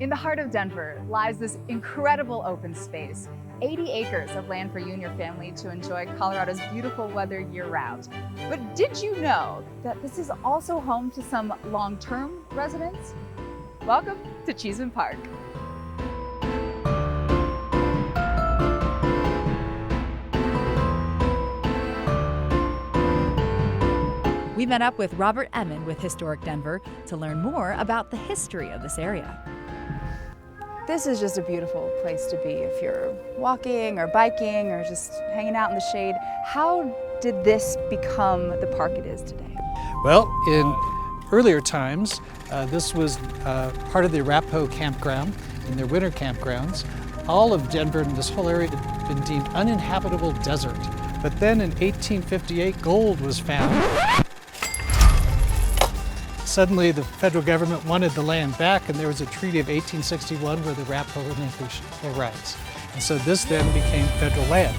In the heart of Denver lies this incredible open space, 80 acres of land for you and your family to enjoy Colorado's beautiful weather year-round. But did you know that this is also home to some long-term residents? Welcome to Cheesman Park. We met up with Robert Emmon with Historic Denver to learn more about the history of this area. This is just a beautiful place to be if you're walking or biking or just hanging out in the shade. How did this become the park it is today? Well, in earlier times, this was part of the Arapaho campground in their winter campgrounds. All of Denver and this whole area had been deemed uninhabitable desert. But then in 1858, gold was found. Suddenly the federal government wanted the land back, and there was a treaty of 1861 where the Arapaho relinquished their rights. And so this then became federal land.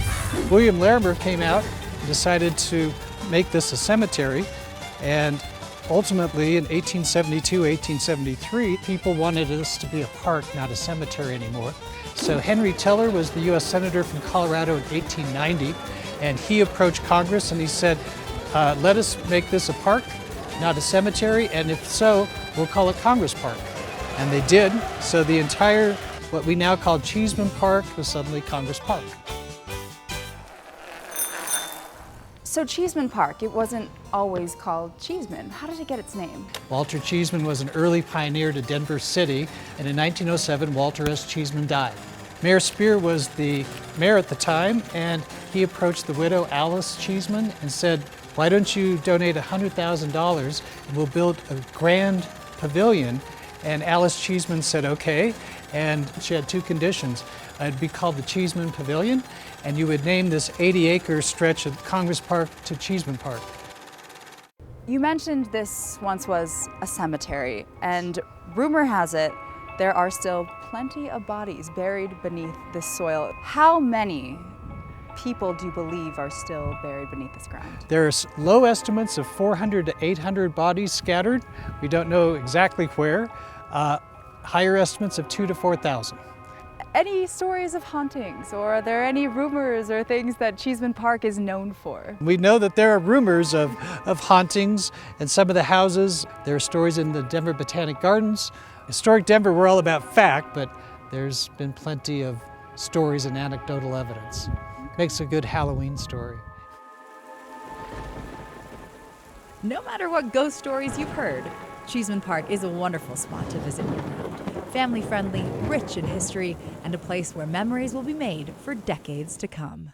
William Larimer came out and decided to make this a cemetery, and ultimately in 1872, 1873, people wanted this to be a park, not a cemetery anymore. So Henry Teller was the US Senator from Colorado in 1890, and he approached Congress and he said, let us make this a park, not a cemetery, and if so, we'll call it Congress Park. And they did, so the entire, what we now call Cheesman Park, was suddenly Congress Park. So Cheesman Park, it wasn't always called Cheesman. How did it get its name? Walter Cheesman was an early pioneer to Denver City, and in 1907, Walter S. Cheesman died. Mayor Spear was the mayor at the time, and he approached the widow Alice Cheesman and said, why don't you donate $100,000 and we'll build a grand pavilion? And Alice Cheesman said, okay. And she had two conditions. It'd be called the Cheesman Pavilion, and you would name this 80-acre stretch of Congress Park to Cheesman Park. You mentioned this once was a cemetery, and rumor has it there are still plenty of bodies buried beneath this soil. How many people do you believe are still buried beneath this ground? There's low estimates of 400 to 800 bodies scattered. We don't know exactly where. Higher estimates of 2,000 to 4,000. Any stories of hauntings, or are there any rumors or things that Cheesman Park is known for? We know that there are rumors of hauntings in some of the houses. There are stories in the Denver Botanic Gardens. Historic Denver, we're all about fact, but there's been plenty of stories and anecdotal evidence. Makes a good Halloween story. No matter what ghost stories you've heard, Cheesman Park is a wonderful spot to visit year-round. Family-friendly, rich in history, and a place where memories will be made for decades to come.